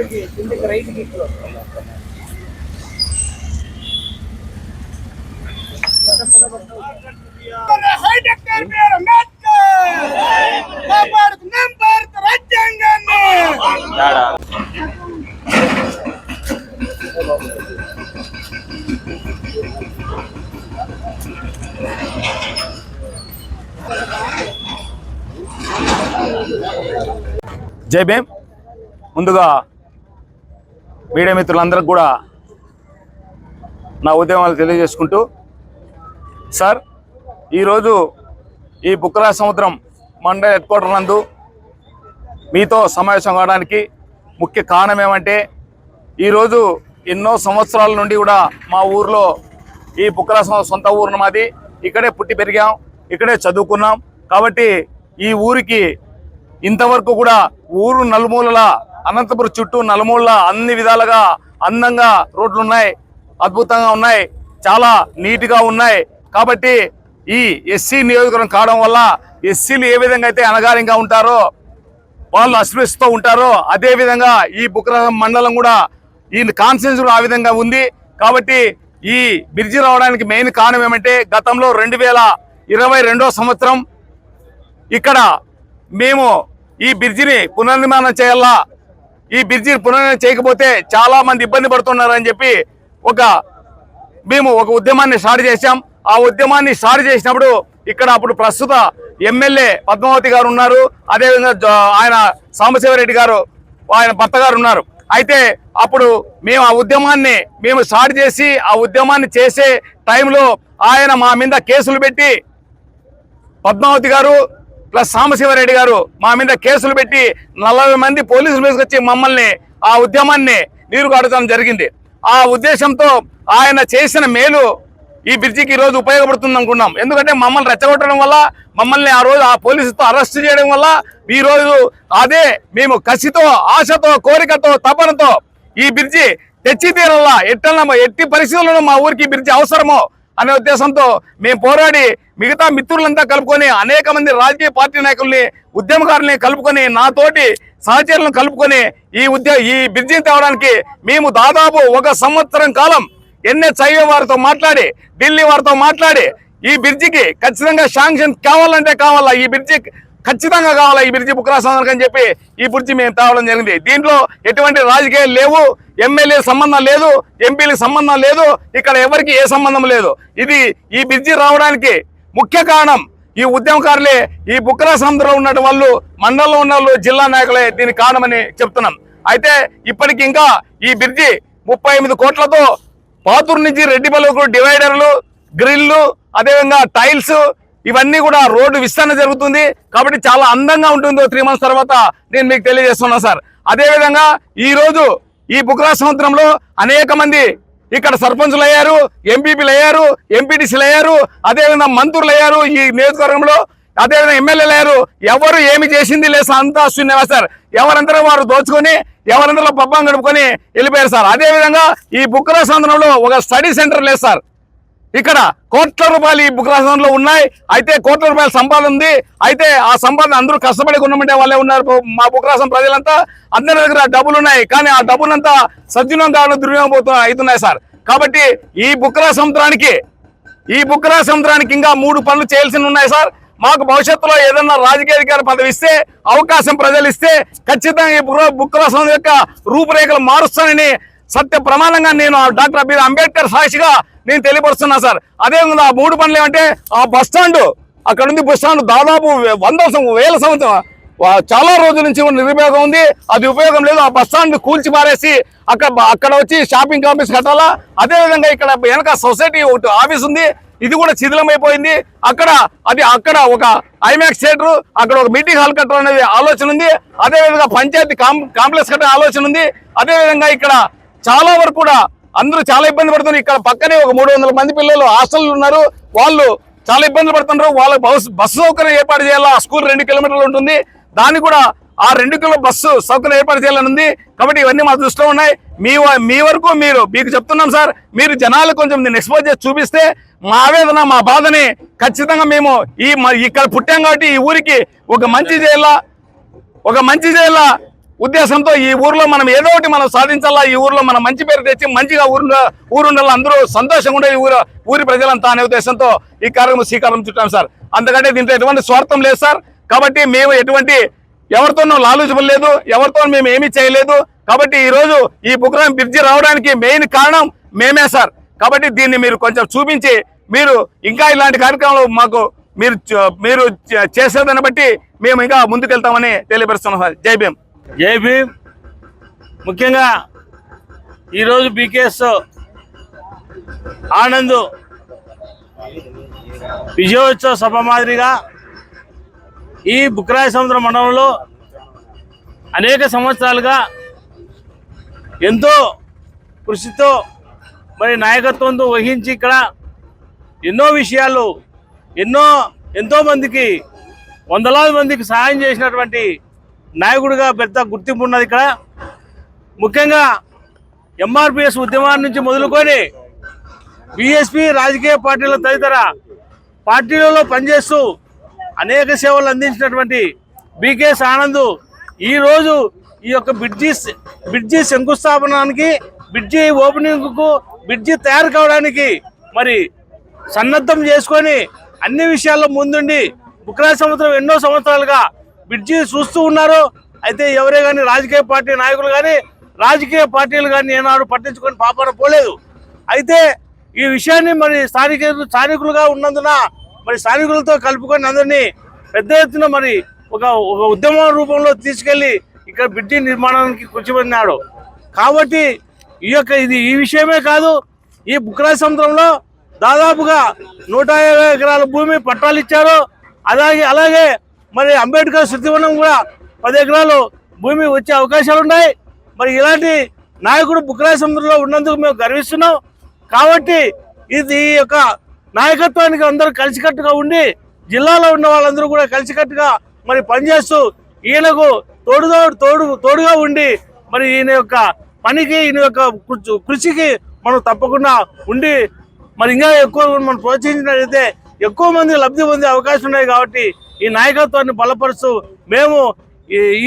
జై భీమ్. ముందుగా మీడియా మిత్రులందరికీ కూడా నా ఉద్యమాలు తెలియజేసుకుంటూ, సార్ ఈరోజు ఈ బుక్కరాయ సముద్రం మండల హెడ్ క్వార్టర్ నందు మీతో సమావేశం కావడానికి ముఖ్య కారణం ఏమంటే, ఈరోజు ఎన్నో సంవత్సరాల నుండి కూడా మా ఊర్లో ఈ బుక్కరాయ సొంత ఊరు మాది, ఇక్కడే పుట్టి పెరిగాం, ఇక్కడే చదువుకున్నాం. కాబట్టి ఈ ఊరికి ఇంతవరకు కూడా ఊరు నలుమూలల అనంతపురం చుట్టూ నలుమూలల అన్ని విధాలుగా అందంగా రోడ్లు ఉన్నాయి, అద్భుతంగా ఉన్నాయి, చాలా నీట్గా ఉన్నాయి. కాబట్టి ఈ ఎస్సీ నియోజకవర్గం కావడం వల్ల ఎస్సీలు ఏ విధంగా అయితే అణగారిగా ఉంటారో, వాళ్ళు అస్పృశ్యతో ఉంటారో, అదేవిధంగా ఈ బుక్కరాయ మండలం కూడా ఈ కాన్స్టిట్యూన్సీ కూడా ఆ విధంగా ఉంది. కాబట్టి ఈ బ్రిడ్జి రావడానికి మెయిన్ కారణం ఏమంటే, గతంలో 2022 సంవత్సరం ఇక్కడ మేము ఈ బ్రిడ్జిని పునర్నిర్మాణం చేయాలా, ఈ బ్రిడ్జిని పునర్నిర్మాణం చేయకపోతే చాలా మంది ఇబ్బంది పడుతున్నారని చెప్పి మేము ఒక ఉద్యమాన్ని స్టార్ట్ చేశాం. ఆ ఉద్యమాన్ని స్టార్ట్ చేసినప్పుడు ఇక్కడ అప్పుడు ప్రస్తుత ఎమ్మెల్యే పద్మావతి గారు ఉన్నారు, అదేవిధంగా ఆయన సాంబశివరెడ్డి గారు ఆయన భర్త గారు ఉన్నారు. అయితే అప్పుడు మేము ఆ ఉద్యమాన్ని స్టార్ట్ చేసి ఆ ఉద్యమాన్ని చేసే టైంలో ఆయన మా మీద కేసులు పెట్టి, పద్మావతి గారు ప్లస్ సాంబశివరెడ్డి గారు మా మీద కేసులు పెట్టి 40 మంది పోలీసులు తీసుకొచ్చి మమ్మల్ని ఆ ఉద్యమాన్ని నీరు కాడటం జరిగింది. ఆ ఉద్దేశంతో ఆయన చేసిన మేలు ఈ బ్రిడ్జికి ఈరోజు ఉపయోగపడుతుంది అనుకున్నాం. ఎందుకంటే మమ్మల్ని రెచ్చగొట్టడం వల్ల, మమ్మల్ని ఆ రోజు ఆ పోలీసుతో అరెస్ట్ చేయడం వల్ల ఈరోజు అదే మేము కసితో, ఆశతో, కోరికతో, తపనతో ఈ బ్రిడ్జి తెచ్చి తీరాలా, ఎట్టి పరిస్థితుల్లోనూ మా ఊరికి బ్రిడ్జి అవసరమో అనే ఉద్దేశంతో మేము పోరాడి మిగతా మిత్రులంతా కలుపుకొని, అనేక మంది రాజకీయ పార్టీ నాయకుల్ని, ఉద్యమకారుల్ని కలుపుకొని, నాతోటి సహచరులను కలుపుకొని ఈ బ్రిడ్జిని తేవడానికి మేము దాదాపు 1 సంవత్సరం కాలం NHIA వారితో మాట్లాడి, ఢిల్లీ వారితో మాట్లాడి ఈ బ్రిడ్జికి ఖచ్చితంగా శాంక్షన్ కావాలంటే కావాలా, ఈ బ్రిడ్జి ఖచ్చితంగా కావాలా, ఈ బ్రిడ్జి బుక్కరాయ సముద్రం అని చెప్పి ఈ బ్రిడ్జి మేము తేవడం జరిగింది. దీంట్లో ఎటువంటి రాజకీయాలు లేవు, ఎమ్మెల్యే సంబంధం లేదు, ఎంపీలకు సంబంధం లేదు, ఇక్కడ ఎవరికి ఏ సంబంధం లేదు. ఈ బ్రిడ్జి రావడానికి ముఖ్య కారణం ఈ ఉద్యమకారులే, ఈ బుక్కరాయ సముద్రంలో ఉన్న వాళ్ళు, మండలంలో ఉన్న వాళ్ళు, జిల్లా నాయకులే దీనికి కారణమని చెప్తున్నాం. అయితే ఇప్పటికి ఇంకా ఈ బ్రిడ్జి 38 కోట్లతో పాతూరు నుంచి రెడ్డిపల్లికు డివైడర్లు, గ్రిల్లు, అదేవిధంగా టైల్స్, ఇవన్నీ కూడా రోడ్డు విస్తరణ జరుగుతుంది. కాబట్టి చాలా అందంగా ఉంటుంది. 3 months తర్వాత నేను మీకు తెలియజేస్తున్నా సార్. అదేవిధంగా ఈరోజు ఈ బుక్కరాయ సముద్రంలో అనేక మంది ఇక్కడ సర్పంచులు అయ్యారు, ఎంపీపీలు అయ్యారు, ఎంపీటీసీలు అయ్యారు, అదేవిధంగా మంత్రులు అయ్యారు ఈ నియోజకవర్గంలో, అదేవిధంగా ఎమ్మెల్యేలు అయ్యారు. ఎవరు ఏమి చేసింది లేదు సార్, అంతా శూన్యమే సార్. ఎవరందరూ వారు దోచుకొని, ఎవరందరూ పబ్బం గడుపుకొని వెళ్ళిపోయారు సార్. అదేవిధంగా ఈ బుక్కరాయ సముద్రంలో ఒక స్టడీ సెంటర్ లేదు సార్. ఇక్కడ కోట్ల రూపాయలు ఈ బుక్కరాయ సముద్రంలో ఉన్నాయి. అయితే కోట్ల రూపాయల సంపాదన ఉంది. అయితే ఆ సంపాదన అందరూ కష్టపడి కొనమంటే వాళ్ళే ఉన్నారు. మా బుక్కరాయ సముద్రం ప్రజలంతా అందరి దగ్గర డబ్బులు ఉన్నాయి, కానీ ఆ డబ్బులంతా సద్వినియోగం కావడం, దుర్వినియోగం అవుతున్నాయి సార్. కాబట్టి ఈ బుక్కరాయ సముద్రానికి ఇంకా 3 పనులు చేయాల్సి ఉన్నాయి సార్. మాకు భవిష్యత్తులో ఏదన్నా రాజకీయ అధికార పదవి ఇస్తే, అవకాశం ప్రజలు ఇస్తే ఖచ్చితంగా ఈ బుక్కరాయ సముద్రం యొక్క రూపురేఖలు మారుస్తానని సత్య ప్రమాణంగా నేను డాక్టర్ బి అంబేద్కర్ సాక్షిగా నేను తెలియపరుస్తున్నా సార్. అదేవిధంగా ఆ 3 పనులు ఏమంటే, ఆ బస్ స్టాండ్, అక్కడ ఉంది బస్ స్టాండ్ దాదాపు 100,000 సంవత్సరం చాలా రోజుల నుంచి నిరుపయోగం ఉంది, అది ఉపయోగం లేదు. ఆ బస్ స్టాండ్ కూల్చి పారేసి అక్కడ వచ్చి షాపింగ్ కాంప్లెక్స్ కట్టాలా. అదేవిధంగా ఇక్కడ వెనక సొసైటీ ఒకటి ఆఫీస్ ఉంది, ఇది కూడా శిథిలమైపోయింది. అక్కడ ఒక ఐమాక్స్ థియేటర్, అక్కడ ఒక మీటింగ్ హాల్ కట్టాలనేది ఆలోచన ఉంది. అదేవిధంగా పంచాయతీ కాంప్లెక్స్ కట్టే ఆలోచన ఉంది. అదేవిధంగా ఇక్కడ చాలా వరకు కూడా అందరూ చాలా ఇబ్బంది పడుతున్నారు. ఇక్కడ పక్కనే ఒక 300 మంది పిల్లలు హాస్టల్ ఉన్నారు, వాళ్ళు చాలా ఇబ్బందులు పడుతున్నారు. వాళ్ళకి బస్సు సౌకర్యం ఏర్పాటు చేయాలా. స్కూల్ 2 కిలోమీటర్లు ఉంటుంది, దాన్ని కూడా ఆ 2 కిలో బస్సు సౌకర్యం ఏర్పాటు చేయాలని ఉంది. కాబట్టి ఇవన్నీ మా దృష్టిలో ఉన్నాయి. మీ వరకు మీకు చెప్తున్నాం సార్, మీరు జనాలు కొంచెం నేను ఎక్స్పోజ్ చేసి చూపిస్తే మా ఆవేదన, మా బాధని ఖచ్చితంగా మేము ఇక్కడ పుట్టాం కాబట్టి ఈ ఊరికి ఒక మంచి చేయాలా, ఉద్దేశంతో ఈ ఊర్లో మనం ఏదో ఒకటి మనం సాధించాలా, ఈ ఊర్లో మనం మంచి పేరు తెచ్చి మంచిగా ఊరుండాలి, అందరూ సంతోషంగా ఉండే ఊరి ప్రజలంతా అనే ఉద్దేశంతో ఈ కార్యక్రమం శ్రీకారం చుట్టాం సార్. అందుకంటే దీంట్లో ఎటువంటి స్వార్థం లేదు సార్. కాబట్టి మేము ఎటువంటి ఎవరితోనూ లాలూచబులు లేదు, ఎవరితో మేము ఏమీ చేయలేదు. కాబట్టి ఈ రోజు ఈ బుక్రాం బ్రిడ్జి రావడానికి మెయిన్ కారణం మేమే సార్. కాబట్టి దీన్ని మీరు కొంచెం చూపించి మీరు ఇంకా ఇలాంటి కార్యక్రమాలు మాకు మీరు చేసేదాన్ని బట్టి మేము ఇంకా ముందుకెళ్తామని తెలియపరుస్తున్నాం సార్. జై భీమ్. జై భీమ్. ముఖ్యంగా ఈరోజు బీకేఎస్ ఆనంద్ విజయోత్సవ సభ మాదిరిగా ఈ బుక్రాయ సముద్ర మండలంలో అనేక సంవత్సరాలుగా ఎంతో కృషితో మరి నాయకత్వంతో వహించి ఇక్కడ ఎన్నో విషయాలు ఎంతో మందికి వందలాది మందికి సహాయం చేసినటువంటి నాయకుడిగా పెద్ద గుర్తింపు ఉన్నది ఇక్కడ. ముఖ్యంగా ఎంఆర్పిఎస్ ఉద్యమాన్ని నుంచి మొదలుకొని బీఎస్పీ రాజకీయ పార్టీల తదితర పార్టీలలో పనిచేస్తూ అనేక సేవలు అందించినటువంటి బీకేఎస్ ఆనంద్ ఈరోజు ఈ యొక్క బ్రిడ్జి శంకుస్థాపనానికి, బ్రిడ్జి ఓపెనింగ్కు, బ్రిడ్జి తయారు కావడానికి మరి సన్నద్ధం చేసుకొని అన్ని విషయాల్లో ముందుండి బుక్రాయ సముద్రం ఎన్నో సంవత్సరాలుగా బ్రిడ్జి చూస్తూ ఉన్నారు. అయితే ఎవరే కానీ రాజకీయ పార్టీ నాయకులు కానీ రాజకీయ పార్టీలు కానీ ఏనాడు పట్టించుకొని పాపన పోలేదు. అయితే ఈ విషయాన్ని మరి స్థానికులుగా ఉన్నందున మరి స్థానికులతో కలుపుకొని అందరినీ పెద్ద ఎత్తున మరి ఒక ఉద్యమ రూపంలో తీసుకెళ్లి ఇక్కడ బ్రిడ్జి నిర్మాణానికి కృషి పడినాడు. కాబట్టి ఈ విషయమే కాదు, ఈ బుక్రాయ సముద్రంలో దాదాపుగా 150 ఎకరాల భూమి పట్టాలు ఇచ్చారు. అలాగే మరి అంబేద్కర్ శృతివనం కూడా 10 ఎకరాలు భూమి వచ్చే అవకాశాలు ఉన్నాయి. మరి ఇలాంటి నాయకుడు బుక్రాయ సముద్రంలో ఉన్నందుకు మేము గర్విస్తున్నాం. కాబట్టి ఈ యొక్క నాయకత్వానికి అందరూ కలిసికట్టుగా ఉండి జిల్లాలో ఉన్న వాళ్ళందరూ కూడా కలిసికట్టుగా మరి పనిచేస్తూ ఈయనకు తోడుగా ఉండి మరి ఈయన యొక్క పనికి, ఈయన యొక్క కృషికి మనం తప్పకుండా ఉండి మరి ఇంకా ఎక్కువ మనం ప్రోత్సహించినట్లయితే ఎక్కువ మంది లబ్ధి పొందే అవకాశం ఉన్నాయి. కాబట్టి ఈ నాయకత్వాన్ని బలపరుస్తూ మేము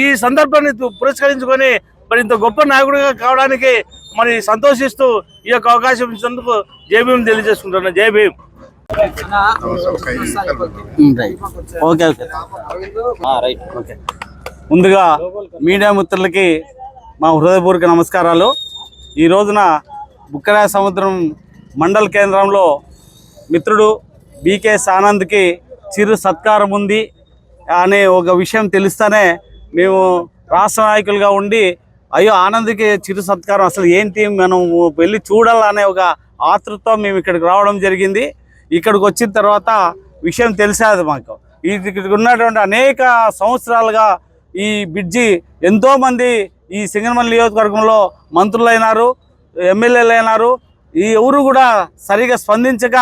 ఈ సందర్భాన్ని పురస్కరించుకొని మరి ఇంత గొప్ప నాయకుడిగా కావడానికి మరి సంతోషిస్తూ ఈ యొక్క అవకాశం ఇచ్చినందుకు జై భీమ్ తెలియజేసుకుంటున్నాను. జై భీమ్. ముందుగా మీడియా మిత్రులకి మా హృదయపూర్వక నమస్కారాలు. ఈ రోజున బుక్రాయ సముద్రం మండల కేంద్రంలో మిత్రుడు బీకేఎస్ ఆనంద్కి చిరు సత్కారం ఉంది అనే ఒక విషయం తెలుస్తూనే మేము రాష్ట్ర నాయకులుగా ఉండి అయ్యో ఆనంద్కి చిరు సత్కారం అసలు ఏంటి, మనం వెళ్ళి చూడాలనే ఒక ఆతృతతో మేము ఇక్కడికి రావడం జరిగింది. ఇక్కడికి వచ్చిన తర్వాత విషయం తెలిసేది మాకు. ఇక్కడ ఉన్నటువంటి అనేక సంవత్సరాలుగా ఈ బ్రిడ్జి ఎంతోమంది ఈ సింగనమల నియోజకవర్గంలో మంత్రులైనారు, ఎమ్మెల్యేలు అయినారు. ఈ ఎవరు కూడా సరిగా స్పందించక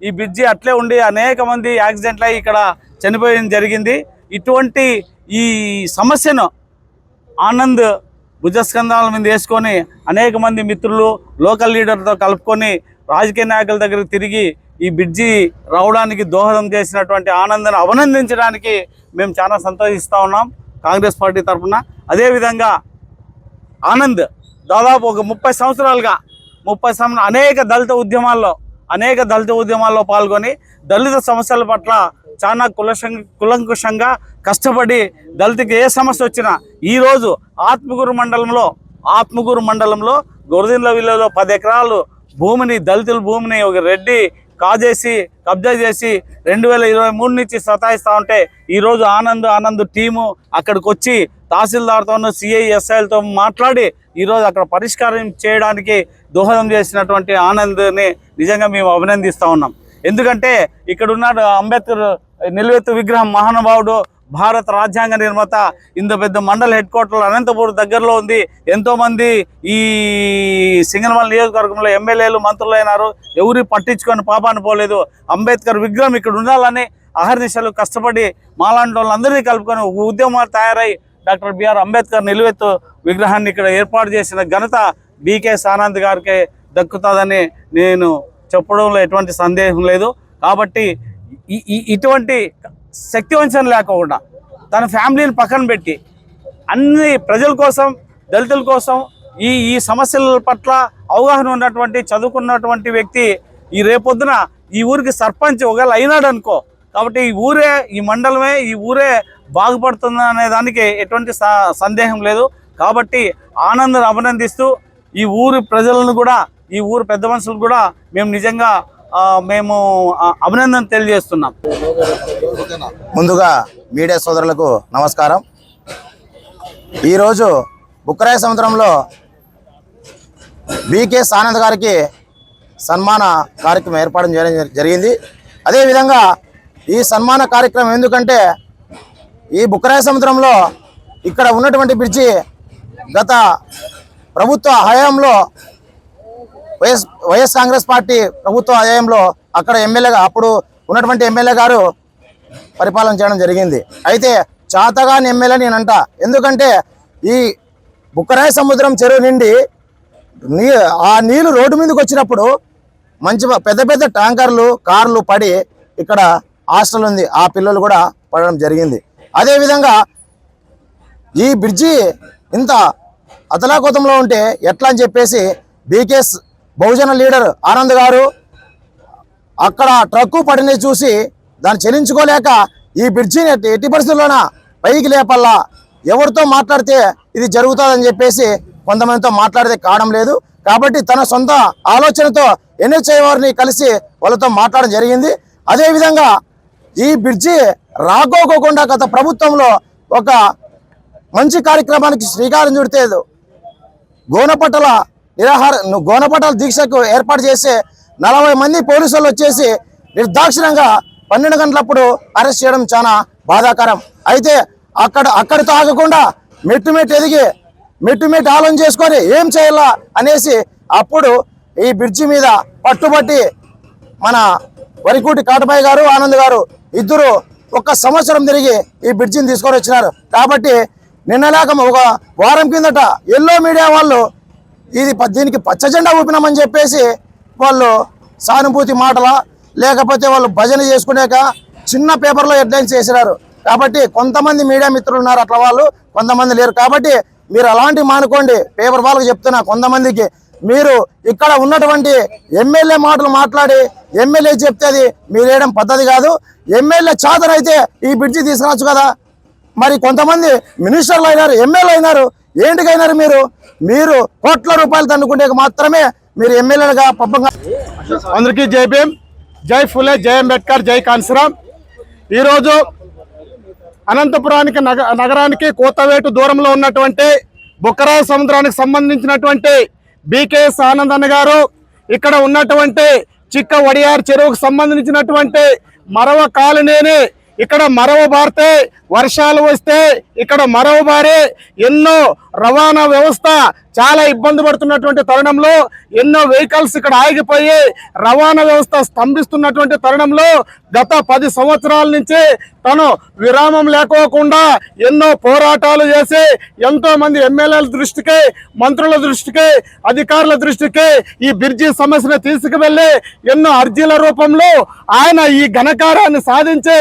ఈ బ్రిడ్జి అట్లే ఉండి అనేక మంది యాక్సిడెంట్లు అయ్యి ఇక్కడ చనిపోయడం జరిగింది. ఇటువంటి ఈ సమస్యను ఆనంద్ భుజస్కంధాల మీద వేసుకొని అనేక మంది మిత్రులు లోకల్ లీడర్తో కలుపుకొని రాజకీయ నాయకుల దగ్గరికి తిరిగి ఈ బ్రిడ్జి రావడానికి దోహదం చేసినటువంటి ఆనంద్ను అభినందించడానికి మేము చాలా సంతోషిస్తూ ఉన్నాం కాంగ్రెస్ పార్టీ తరఫున. అదేవిధంగా ఆనంద్ దాదాపు ఒక 30 సంవత్సరాలుగా అనేక దళిత ఉద్యమాల్లో పాల్గొని దళిత సమస్యల పట్ల చాలా కులంకుషంగా కష్టపడి దళితుకి ఏ సమస్య వచ్చినా ఈరోజు ఆత్మకూరు మండలంలో గొరదిండ్ల విలేలో 10 ఎకరాలు భూమిని, దళితుల భూమిని ఒక రెడ్డి కబ్జా చేసి 2023 నుంచి సతాయిస్తూ ఉంటే ఈరోజు ఆనంద్ టీము అక్కడికి వచ్చి తహసీల్దార్తోనూ సిఐ ఎస్ఐలతో మాట్లాడి ఈరోజు అక్కడ పరిష్కారం చేయడానికి దోహదం చేసినటువంటి ఆనంద్ని నిజంగా మేము అభినందిస్తూ ఉన్నాం. ఎందుకంటే ఇక్కడ ఉన్నాడు అంబేద్కర్ నిలువెత్తు విగ్రహం, మహానుభావుడు, భారత రాజ్యాంగ నిర్మాత. ఇంత పెద్ద మండల హెడ్ క్వార్టర్ అనంతపూర్ దగ్గరలో ఉంది. ఎంతోమంది ఈ సింగనమల నియోజకవర్గంలో ఎమ్మెల్యేలు, మంత్రులు అయినారు. ఎవరు పట్టించుకొని పాపాన్ని పోలేదు. అంబేద్కర్ విగ్రహం ఇక్కడ ఉండాలని అహర్నిశలు కష్టపడి మాలాంటి వాళ్ళందరినీ కలుపుకొని ఉద్యమాలు తయారై డాక్టర్ బిఆర్ అంబేద్కర్ నిలువెత్తు విగ్రహాన్ని ఇక్కడ ఏర్పాటు చేసిన ఘనత బీకేఎస్ ఆనంద్ గారికి దక్కుతుందని నేను చెప్పడంలో ఎటువంటి సందేహం లేదు. కాబట్టి ఇటువంటి శక్తివంచన లేకుండా తన ఫ్యామిలీని పక్కన పెట్టి అన్ని ప్రజల కోసం, దళితుల కోసం ఈ సమస్యల పట్ల అవగాహన ఉన్నటువంటి చదువుకున్నటువంటి వ్యక్తి ఈ రేపొద్దున ఈ ఊరికి సర్పంచ్ ఒకవేళ అయినాడు అనుకో, కాబట్టి ఈ ఊరే, ఈ మండలమే, ఈ ఊరే బాగుపడుతుంది అనే దానికి ఎటువంటి సందేహం లేదు. కాబట్టి ఆనంద్ అభినందిస్తూ ఈ ఊరి ప్రజలను కూడా, ఈ ఊరు పెద్ద మనుషులు కూడా మేము నిజంగా మేము అభినందన తెలియజేస్తున్నాం. ముందుగా మీడియా సోదరులకు నమస్కారం. ఈరోజు బుక్కరాయ సముద్రంలో బీకే ఆనంద్ గారికి సన్మాన కార్యక్రమం ఏర్పాటు చేయడం జరిగింది. అదేవిధంగా ఈ సన్మాన కార్యక్రమం ఎందుకంటే ఈ బుక్కరాయ సముద్రంలో ఇక్కడ ఉన్నటువంటి బ్రిడ్జి గత ప్రభుత్వ హయాంలో వైఎస్ కాంగ్రెస్ పార్టీ ప్రభుత్వ హయాంలో అక్కడ ఎమ్మెల్యేగా, అప్పుడు ఉన్నటువంటి ఎమ్మెల్యే గారు పరిపాలన చేయడం జరిగింది. అయితే చాతగాని ఎమ్మెల్యే నేనంట. ఎందుకంటే ఈ బుక్కరాయ సముద్రం చెరువు నిండి ఆ నీళ్లు రోడ్డు మీదకి వచ్చినప్పుడు మంచి పెద్ద పెద్ద ట్యాంకర్లు, కార్లు పడి ఇక్కడ హాస్టల్ ఉంది, ఆ పిల్లలు కూడా పడడం జరిగింది. అదేవిధంగా ఈ బ్రిడ్జి ఇంత అతలాకుతంలో ఉంటే ఎట్లా అని చెప్పేసి బీకేఎస్ బహుజన లీడర్ ఆనంద్ గారు అక్కడ ట్రక్కు పడినది చూసి దాన్ని చెల్లించుకోలేక ఈ బ్రిడ్జిని ఎట్టి పరిస్థితుల్లోన పైకి లేపల్లా, ఎవరితో మాట్లాడితే ఇది జరుగుతుందని చెప్పేసి కొంతమందితో మాట్లాడితే కావడం లేదు. కాబట్టి తన సొంత ఆలోచనతో ఎన్హెచ్ఐ వారిని కలిసి వాళ్ళతో మాట్లాడడం జరిగింది. అదేవిధంగా ఈ బ్రిడ్జి రాకోకుండా గత ప్రభుత్వంలో ఒక మంచి కార్యక్రమానికి శ్రీకారం చుడితే గోనపట్టల దీక్షకు ఏర్పాటు చేసి 40 మంది పోలీసులు వచ్చేసి నిర్దాక్షిణంగా 12 గంటలప్పుడు అరెస్ట్ చేయడం చాలా బాధాకరం. అయితే అక్కడితో ఆగకుండా మెట్టు ఎదిగి మెట్టు ఆలోచన చేసుకొని ఏం చేయాలా అనేసి అప్పుడు ఈ బ్రిడ్జి మీద పట్టుబట్టి మన వరికూటి కాటబాయి గారు, ఆనంద్ గారు ఇద్దరు 1 సంవత్సరం తిరిగి ఈ బ్రిడ్జిని తీసుకొని వచ్చినారు. కాబట్టి నిన్నలేక ఒక వారం కిందట ఎల్లో మీడియా వాళ్ళు దీనికి పచ్చ జెండా ఊపినామని చెప్పేసి వాళ్ళు సానుభూతి మాటల, లేకపోతే వాళ్ళు భజన చేసుకునేక చిన్న పేపర్లో హెడ్లైన్స్ చేసినారు. కాబట్టి కొంతమంది మీడియా మిత్రులు ఉన్నారు, అట్లా వాళ్ళు కొంతమంది లేరు. కాబట్టి మీరు అలాంటి మానుకోండి. పేపర్ వాళ్ళకి చెప్తున్నా, కొంతమందికి మీరు ఇక్కడ ఉన్నటువంటి ఎమ్మెల్యే మాటలు మాట్లాడి ఎమ్మెల్యే చెప్తే అది మీరు వేయడం పద్ధతి కాదు. ఎమ్మెల్యే చాతనైతే ఈ బ్రిడ్జి తీసుకురావచ్చు కదా. మరి కొంతమంది మినిస్టర్లు అయినారు, ఎమ్మెల్యే అయినారు, ఏంటికైనారు మీరు కోట్ల రూపాయలు తన్నుకుంటే మాత్రమే మీరు ఎమ్మెల్యేలుగా పబ్బంగా. అందరికీ జై భీమ్, జై ఫులే, జై అంబేద్కర్, జై కాన్సరామ్. ఈరోజు అనంతపురానికి నగరానికి కోతవేటు దూరంలో ఉన్నటువంటి బుక్కరాయ సముద్రానికి సంబంధించినటువంటి బీకేఎస్ ఆనంద్ అన్న గారు ఇక్కడ ఉన్నటువంటి చిక్క వడియార్ చెరువుకు సంబంధించినటువంటి మరవ కాలనీని ఇక్కడ మరవ బారితే, వర్షాలు వస్తే ఇక్కడ మరవ బారి ఎన్నో రవాణా వ్యవస్థ చాలా ఇబ్బంది పడుతున్నటువంటి తరుణంలో, ఎన్నో వెహికల్స్ ఇక్కడ ఆగిపోయి రవాణా వ్యవస్థ స్తంభిస్తున్నటువంటి తరుణంలో గత 10 సంవత్సరాల నుంచి తను విరామం లేకోకుండా ఎన్నో పోరాటాలు చేసి ఎంతో మంది ఎమ్మెల్యేల దృష్టికి, మంత్రుల దృష్టికి, అధికారుల దృష్టికి ఈ బ్రిడ్జి సమస్యను తీసుకువెళ్ళి ఎన్నో అర్జీల రూపంలో ఆయన ఈ ఘనకార్యాన్ని సాధించి